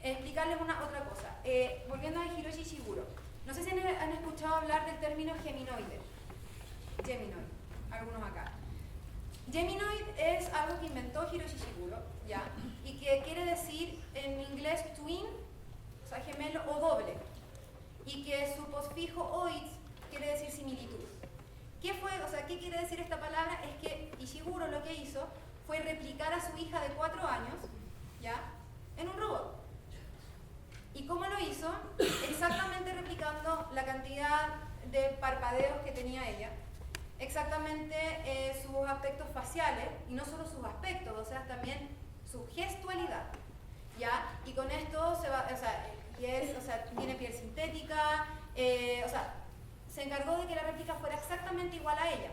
explicarles otra cosa. Volviendo a Hiroshi Ishiguro, no sé si han escuchado hablar del término Geminoid, algunos acá. Geminoid es algo que inventó Hiroshi Ishiguro, ¿ya? Y que quiere decir en inglés twin, o sea, gemelo o doble, y que su posfijo oid quiere decir similitud. ¿Qué quiere decir esta palabra? Es que Ishiguro lo que hizo fue replicar a su hija de 4 años, ¿ya?, en un robot. ¿Y cómo lo hizo? Exactamente replicando la cantidad de parpadeos que tenía ella, exactamente sus aspectos faciales, y no solo sus aspectos, o sea, también su gestualidad, ¿ya? Y con esto tiene piel sintética, se encargó de que la réplica fuera exactamente igual a ella.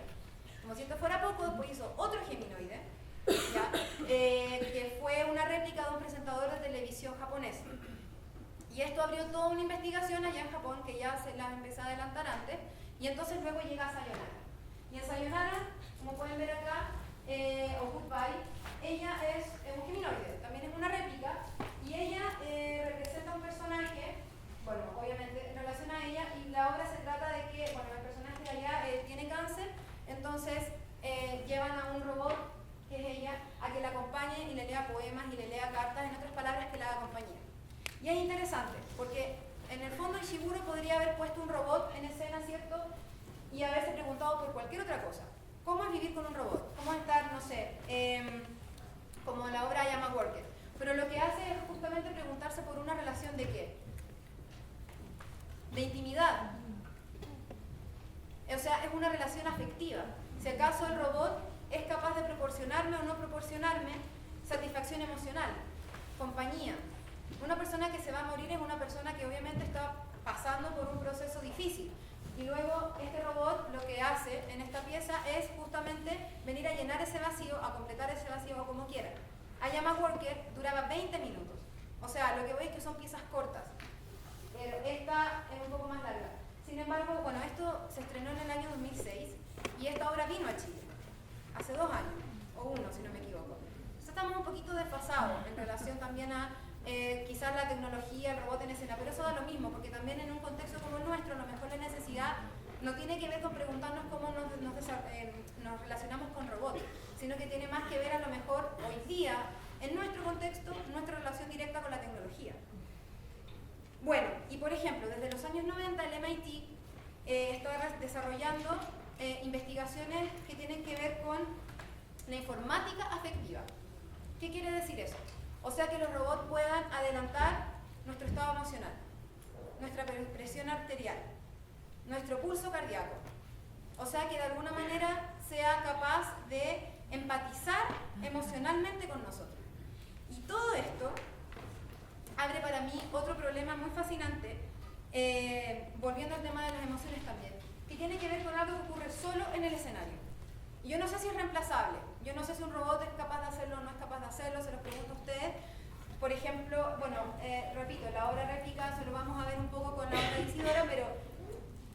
Como si esto fuera poco, después hizo otro geminoide, ¿ya? Que fue una réplica de un presentador de televisión japonés. Y esto abrió toda una investigación allá en Japón, que ya se la empecé a adelantar antes, y entonces luego llega a Sayonara. Y en Sayonara, como pueden ver acá, o Goodbye, ella es un geminoide, también es una réplica, y ella representa un personaje, bueno, obviamente en relación a ella, y la obra se trata de que, bueno, el personaje de allá tiene cáncer, entonces llevan a un robot, que es ella, a que la acompañe y le lea poemas y le lea cartas, en otras palabras, que la haga compañía. Y es interesante, porque en el fondo Ishiguro podría haber puesto un robot en escena, ¿cierto?, y haberse preguntado por cualquier otra cosa. ¿Cómo es vivir con un robot? ¿Cómo estar, no sé, como la obra llama Worker? Pero lo que hace es justamente preguntarse por una relación de ¿qué? De intimidad. O sea, es una relación afectiva. Si acaso el robot es capaz de proporcionarme o no proporcionarme satisfacción emocional, compañía. Una persona que se va a morir es una persona que obviamente está pasando por un proceso difícil. Y luego este robot lo que hace en esta pieza es justamente venir a llenar ese vacío, a completar ese vacío o como quiera. Ayama Worker duraba 20 minutos. O sea, lo que veis que son piezas cortas. Pero esta es un poco más larga. Sin embargo, bueno, esto se estrenó en el año 2006 y esta obra vino a Chile hace 2 años, o 1 si no me equivoco. Entonces estamos un poquito desfasados en relación también a quizás la tecnología, el robot en escena, pero eso da lo mismo, porque también en un contexto como el nuestro, a lo mejor la necesidad no tiene que ver con preguntarnos cómo nos relacionamos con robots, sino que tiene más que ver a lo mejor hoy día, en nuestro contexto, nuestra relación directa con la tecnología. Bueno, y por ejemplo, desde los años 90 el MIT está desarrollando investigaciones que tienen que ver con la informática afectiva. ¿Qué quiere decir eso? O sea, que los robots puedan adelantar nuestro estado emocional, nuestra presión arterial, nuestro pulso cardíaco. O sea, que de alguna manera sea capaz de empatizar emocionalmente con nosotros. Y todo esto abre para mí otro problema muy fascinante, volviendo al tema de las emociones también, que tiene que ver con algo que ocurre solo en el escenario. Y yo no sé si es reemplazable, Por ejemplo, bueno, repito, la obra réplica se lo vamos a ver un poco con la obra de Isidora, pero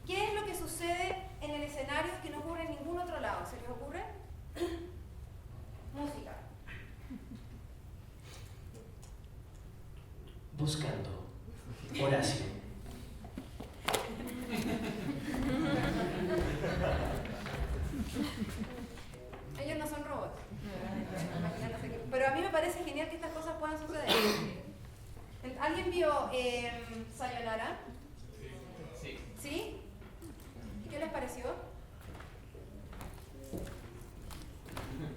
¿qué es lo que sucede en el escenario que no ocurre en ningún otro lado? ¿Se les ocurre? Música. Buscando. Horacio. Ellos no son robots. Pero a mí me parece genial que estas cosas puedan suceder. ¿Alguien vio Sayonara? Sí. ¿Sí? ¿Qué les pareció?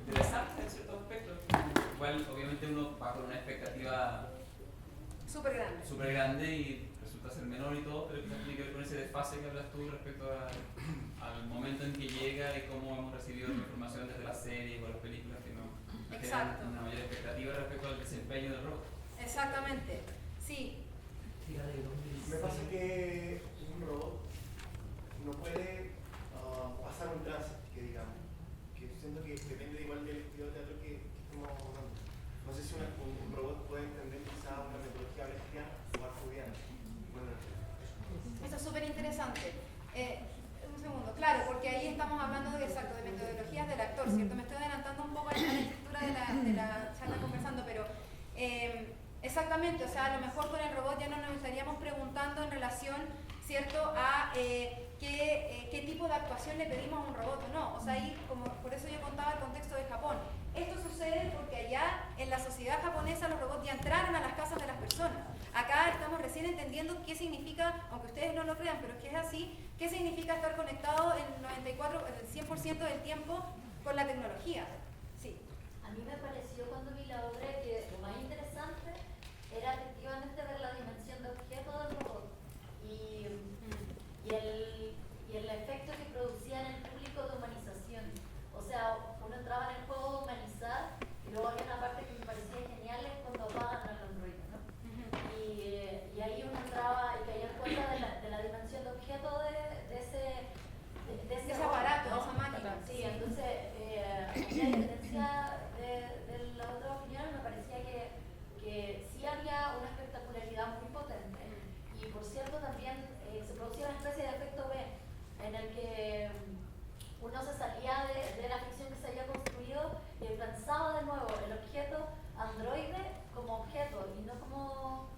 Interesante en ciertos aspectos. Igual, obviamente, uno va con una expectativa Súper grande. súper grande y resulta ser menor y todo, pero quizás tiene que ver con ese desfase que hablas tú respecto al momento en que llega y cómo hemos recibido la información desde la serie o las películas que no generan Exacto. una mayor expectativa respecto al desempeño del robot. Exactamente. Sí. Me pasa que un robot no puede pasar un trance, que digamos. Que siento que depende igual del estilo de teatro que estemos hablando. No sé si un robot puede entender quizá una metodología brechtiana o arfudiana. Bueno, Eso es súper interesante. Un segundo, claro, porque ahí estamos hablando de, exacto, de metodologías del actor, ¿cierto? Me estoy adelantando un poco a la estructura de la charla conversando, pero exactamente, o sea, a lo mejor con el robot ya no nos estaríamos preguntando en relación, ¿cierto?, a qué tipo de actuación le pedimos a un robot o no. O sea, ahí, como por eso yo contaba el contexto de Japón. Esto sucede porque allá, en la sociedad japonesa, los robots ya entraron a las casas de las personas. Acá estamos recién entendiendo qué significa, aunque ustedes no lo crean, pero es que es así, qué significa estar conectado el 100% del tiempo con la tecnología. Sí. A mí me pareció cuando vi la obra que lo más interesante era efectivamente ver la dimensión de objeto del robot y el efecto que producía en el público de humanización. O sea, uno entraba en el juego de humanizar y luego había una parte que me parecía genial es cuando apagan al androide, ¿no? Y ahí uno entraba y caía en cuenta de la dimensión de objeto de ese aparato, ¿no? de esa máquina. Sí, entonces, a diferencia de la otra opinión, me parecía que sí había una espectacularidad muy potente. Y por cierto, también se producía una especie de efecto B, en el que uno se salía de la ficción que se había construido y pensaba de nuevo el objeto androide como objeto y no como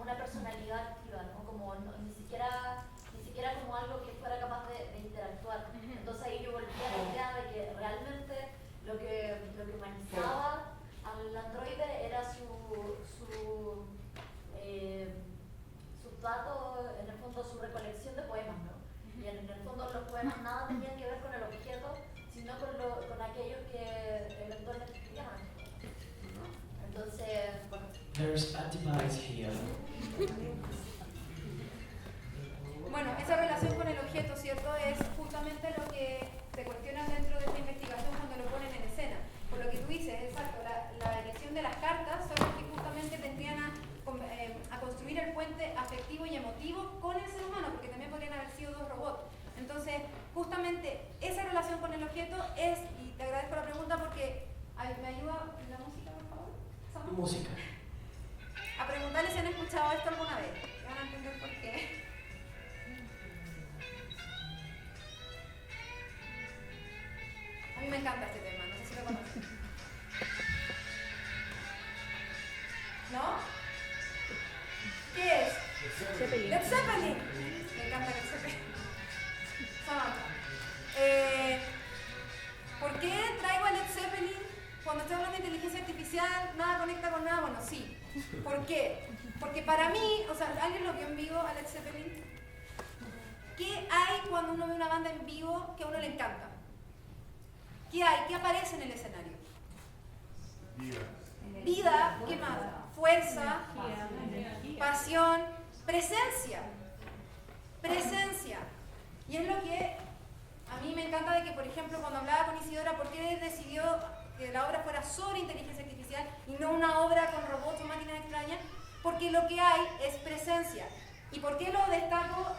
una personalidad activa, ¿no? Ni siquiera como algo que fuera capaz de interactuar. Entonces ahí yo volví a la idea de que realmente lo que humanizaba al androide era su dato, en el fondo su recolección de poemas, ¿no? Y en el fondo los poemas nada tenían que ver con el objeto, sino con aquellos que eventualmente escribían. Entonces, bueno. There's a device here. Bueno, esa relación con el objeto, ¿cierto?, es justamente lo que se cuestiona dentro de esta investigación cuando lo ponen en escena. Por lo que tú dices, exacto, la elección de las cartas son las que justamente tendrían a construir el puente afectivo y emotivo con el ser humano, porque también podrían haber sido dos robots. Entonces, justamente esa relación con el objeto es, y te agradezco la pregunta porque ¿me ayuda la música, por favor? ¿Sama? Música. A preguntarles si han escuchado esto alguna vez. Van a entender por qué. A mí me encanta este tema, no sé si lo conocen. ¿No? ¿Qué es? Led Zeppelin. Me encanta Led Zeppelin. Samantha. ¿Por qué traigo a Led Zeppelin cuando estoy hablando de inteligencia artificial? Nada conecta con nada. Bueno, sí. ¿Por qué? Porque para mí, o sea, ¿alguien lo vio en vivo a Led Zeppelin? ¿Qué hay cuando uno ve una banda en vivo que a uno le encanta? ¿Qué hay? ¿Qué aparece en el escenario? Vida, ¿qué más? Fuerza, pasión, presencia. Presencia. Y es lo que a mí me encanta de que, por ejemplo, cuando hablaba con Isidora, ¿por qué decidió que la obra fuera sobre inteligencia artificial y no una obra con robots o máquinas extrañas? Porque lo que hay es presencia. ¿Y por qué lo destaco?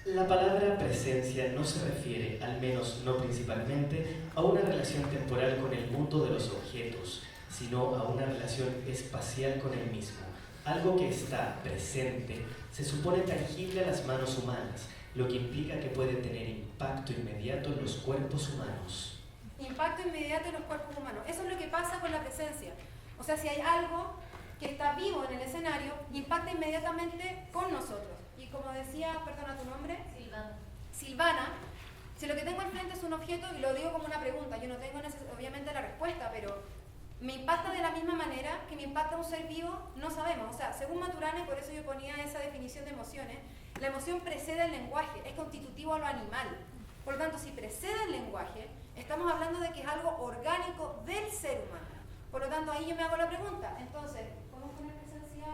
La palabra presencia no se refiere, al menos no principalmente, a una relación temporal con el mundo de los objetos, sino a una relación espacial con el mismo. Algo que está presente se supone tangible a las manos humanas, lo que implica que puede tener impacto inmediato en los cuerpos humanos. Impacto inmediato en los cuerpos humanos. Eso es lo que pasa con la presencia. O sea, si hay algo que está vivo en el escenario, impacta inmediatamente con nosotros. Y como decía, perdona tu nombre, Silvana, si lo que tengo al frente es un objeto, y lo digo como una pregunta, yo no tengo obviamente la respuesta, pero ¿me impacta de la misma manera que me impacta un ser vivo? No sabemos. O sea, según Maturana, y por eso yo ponía esa definición de emociones, la emoción precede el lenguaje, es constitutivo a lo animal. Por lo tanto, si precede el lenguaje, estamos hablando de que es algo orgánico del ser humano. Por lo tanto, ahí yo me hago la pregunta. Entonces, ¿podemos poner presencia?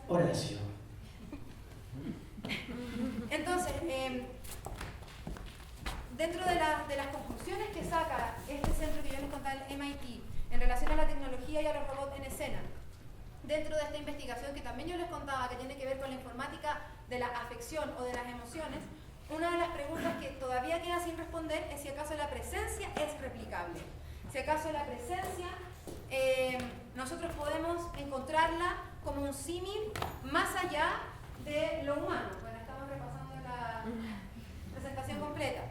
Horacio. Entonces, dentro de las conclusiones que saca este centro que yo les contaba, el MIT, en relación a la tecnología y a los robots en escena, dentro de esta investigación que también yo les contaba, que tiene que ver con la informática de la afección o de las emociones, una de las preguntas que todavía queda sin responder es si acaso la presencia es replicable. Si acaso la presencia, nosotros podemos encontrarla como un símil más allá de lo humano. Bueno, estamos repasando la presentación completa.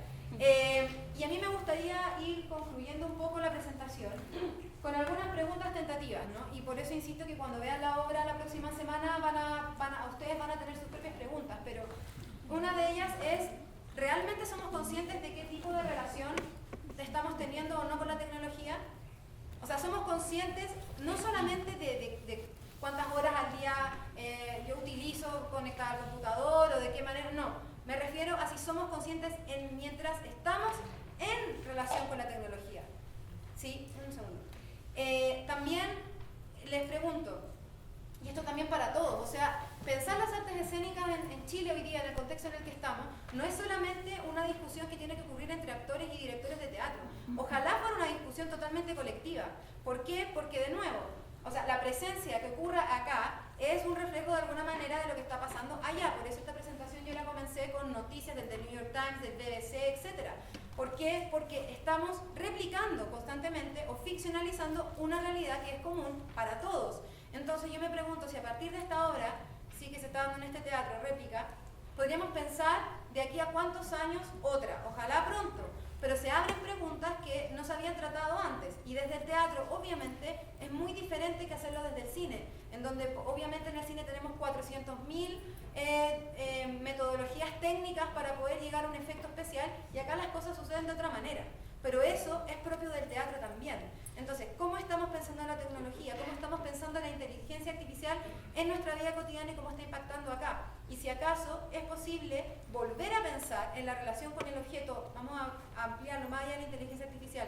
Y a mí me gustaría ir concluyendo un poco la presentación con algunas preguntas tentativas, ¿no? Y por eso insisto que cuando vean la obra la próxima semana ustedes van a tener sus propias preguntas, pero una de ellas es, ¿realmente somos conscientes de qué tipo de relación estamos teniendo o no con la tecnología? O sea, somos conscientes no solamente de cuántas horas al día yo utilizo conectada al computador o de qué manera, no. Me refiero a si somos conscientes mientras estamos en relación con la tecnología. ¿Sí? Un segundo. También les pregunto, y esto también para todos, o sea, pensar las artes escénicas en Chile hoy día, en el contexto en el que estamos, no es solamente una discusión que tiene que ocurrir entre actores y directores de teatro. Ojalá fuera una discusión totalmente colectiva. ¿Por qué? Porque de nuevo, o sea, la presencia que ocurra acá es un reflejo de alguna manera de lo que está pasando allá. Por eso esta presentación yo la comencé con noticias del The New York Times, del BBC, etc. ¿Por qué? Porque estamos replicando constantemente o ficcionalizando una realidad que es común para todos. Entonces yo me pregunto si a partir de esta obra, sí que se está dando en este teatro, réplica, podríamos pensar de aquí a cuántos años otra, ojalá pronto, pero se abren preguntas que no se habían tratado antes. Y desde el teatro, obviamente, es muy diferente que hacerlo desde el cine, en donde obviamente en el cine tenemos 400.000 metodologías técnicas para poder llegar a un efecto especial, y acá las cosas suceden de otra manera. Pero eso es propio del teatro también. Entonces, ¿cómo estamos pensando en la tecnología? ¿Cómo estamos pensando en la inteligencia artificial en nuestra vida cotidiana y cómo está impactando acá? Y si acaso es posible volver a pensar en la relación con el objeto, vamos a ampliarlo más allá de la inteligencia artificial,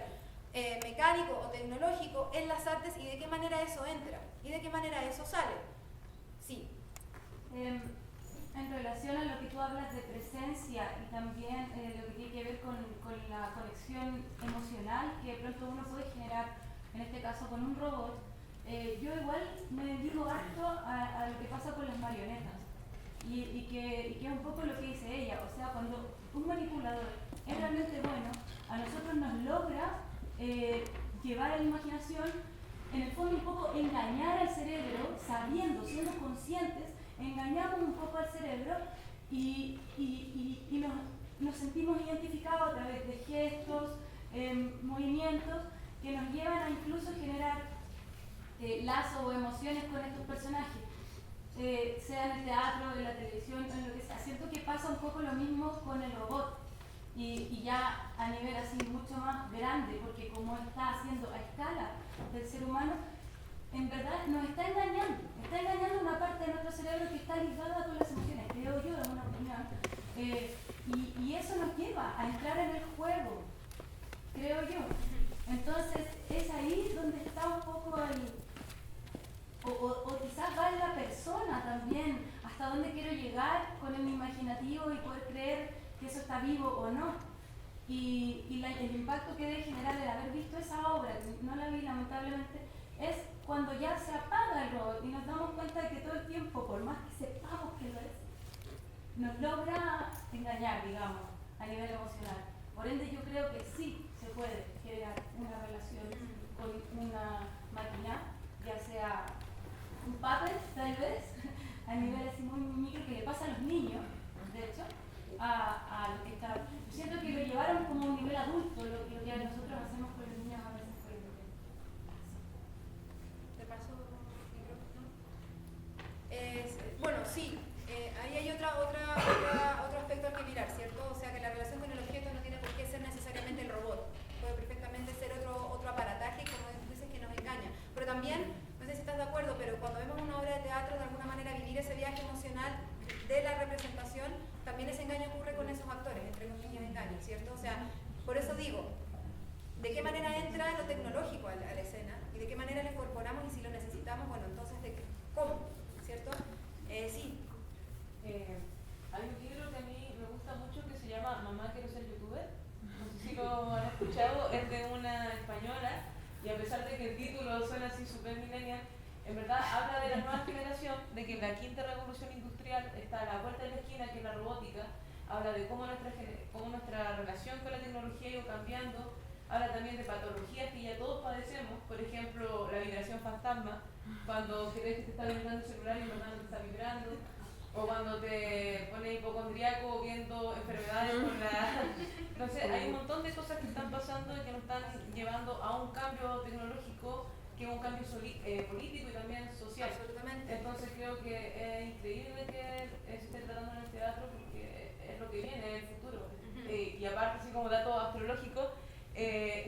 mecánico o tecnológico en las artes, y de qué manera eso entra y de qué manera eso sale. Sí. En relación a lo que tú hablas de presencia y también lo que tiene que ver con la conexión emocional que de pronto uno puede generar, en este caso con un robot, yo igual me dedico harto a lo que pasa con las marionetas y que es un poco lo que dice ella. O sea, cuando un manipulador es realmente bueno, a nosotros nos logra llevar a la imaginación, en el fondo un poco engañar al cerebro, sabiendo, siendo conscientes, engañamos un poco al cerebro y nos sentimos identificados a través de gestos, movimientos que nos llevan a incluso generar lazos o emociones con estos personajes, sea en el teatro, en la televisión, en lo que sea. Siento que pasa un poco lo mismo con el robot y ya a nivel así mucho más grande, porque como está haciendo a escala del ser humano, en verdad nos está engañando una parte de nuestro cerebro que está ligada con las emociones, creo yo, en una opinión, y eso nos lleva a entrar en el juego, creo yo. Entonces es ahí donde está un poco o quizás va en la persona también, hasta dónde quiero llegar con el imaginativo y poder creer que eso está vivo o no. Y el impacto que debe generar el haber visto esa obra, no la vi lamentablemente, es cuando ya se apaga el robot y nos damos cuenta de que todo el tiempo, por más que sepamos que lo es, nos logra engañar, digamos, a nivel emocional. Por ende, yo creo que sí se puede generar una relación con una máquina, ya sea un puppet tal vez, a nivel así muy micro, que le pasa a los niños, de hecho, a lo que está. Siento que lo llevaron como a un nivel adulto, lo que nosotros hacemos con los niños a veces por internet. ¿Te paso el micrófono? Bueno, sí, ahí hay otro aspecto al que mirar, ¿cierto? O sea, que la relación con el objeto no tiene por qué ser necesariamente el robot. Puede perfectamente ser otro aparataje, como dices, que nos engaña. Pero también, no sé si estás de acuerdo, pero cuando vemos una obra de teatro, de alguna manera vivir ese viaje emocional de la representación, también ese engaño ocurre con esos actores, entre comillas engaño, ¿cierto? O sea, por eso digo, ¿de qué manera entra lo tecnológico a la escena? ¿Y de qué manera lo incorporamos? Y si lo necesitamos, bueno, entonces, ¿cómo? ¿Cierto? Sí. Hay un libro que a mí me gusta mucho que se llama Mamá quiero ser youtuber. No sé si lo han escuchado, es de una española y a pesar de que el título suena así súper millennial, en verdad habla de la nueva generación, de que la quinta revolución industrial está a la vuelta de la esquina, que es la robótica. Habla de cómo nuestra relación con la tecnología ha ido cambiando. Habla también de patologías que ya todos padecemos, por ejemplo, la vibración fantasma, cuando crees que te está vibrando el celular y en verdad no te está vibrando, o cuando te pones hipocondriaco viendo enfermedades con la... No sé, hay un montón de cosas que están pasando y que nos están llevando a un cambio tecnológico, que es un cambio político y también social. Absolutamente. Entonces creo que es increíble que se esté tratando en el teatro porque es lo que viene, es el futuro. Y aparte, así como dato astrológico,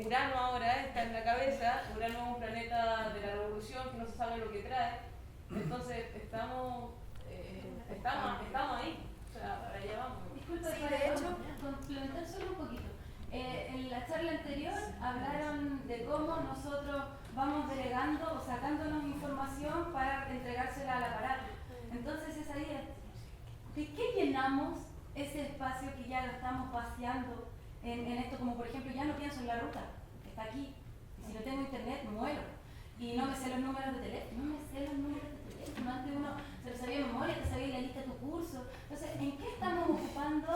Urano ahora está en la cabeza. Urano es un planeta de la revolución que no se sabe lo que trae. Entonces estamos ahí, o sea, para allá vamos. Disculpa, Sí, para de hecho, complementar solo un poquito. En la charla anterior hablaron de cómo nosotros vamos delegando o sacándonos información para entregársela al aparato. Entonces es ahí, ¿de qué llenamos ese espacio que ya lo estamos vaciando en esto? Como por ejemplo, ya no pienso en la ruta, está aquí. Y si no tengo internet, muero. Y no me sé los números de teléfono, antes uno se lo sabía de memoria, te sabía la lista de tu curso. Entonces, ¿en qué estamos ocupando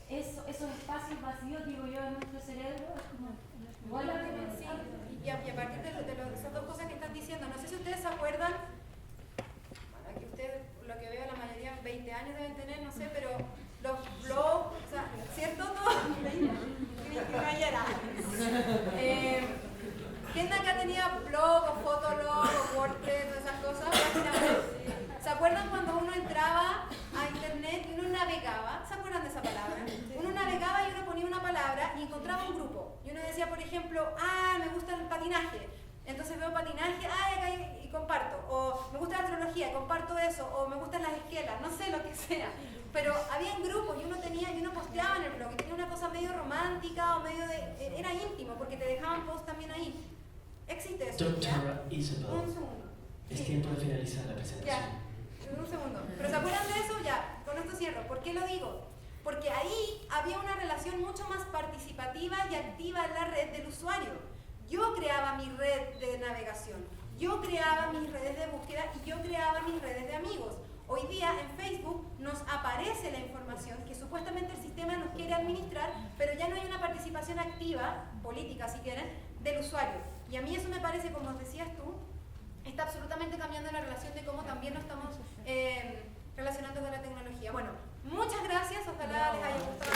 esos espacios vacíos, digo yo, en nuestro cerebro? Es como, igual la sí. Y a partir de esas dos cosas que están diciendo, no sé si ustedes se acuerdan, bueno, aquí ustedes, lo que veo, la mayoría 20 años deben tener, no sé, pero los blogs, o sea, ¿cierto? ¿Quién de acá tenía blog o fotolog o WordPress o esas cosas? ¿Se acuerdan cuando uno entraba a internet y uno navegaba? ¿Se acuerdan de esa palabra? Uno navegaba y uno ponía una palabra y encontraba un grupo. Y uno decía, por ejemplo, me gusta el patinaje. Entonces veo patinaje, y comparto. O me gusta la astrología, comparto eso. O me gustan las esquelas, no sé, lo que sea. Pero habían grupos y uno posteaba en el blog y tenía una cosa medio romántica o medio de... Era íntimo porque te dejaban post también ahí. Existe eso. Doctora Isabel, Un segundo. es tiempo de finalizar la presentación. Ya, un segundo. ¿Pero se acuerdan de eso? Ya, con esto cierro. ¿Por qué lo digo? Porque ahí había una relación mucho más participativa y activa en la red del usuario. Yo creaba mi red de navegación, yo creaba mis redes de búsqueda y yo creaba mis redes de amigos. Hoy día en Facebook nos aparece la información que supuestamente el sistema nos quiere administrar, pero ya no hay una participación activa, política si quieren, del usuario. Y a mí eso me parece, como decías tú, está absolutamente cambiando la relación de cómo también nos estamos relacionando con la tecnología. Bueno, muchas gracias, ojalá les haya gustado.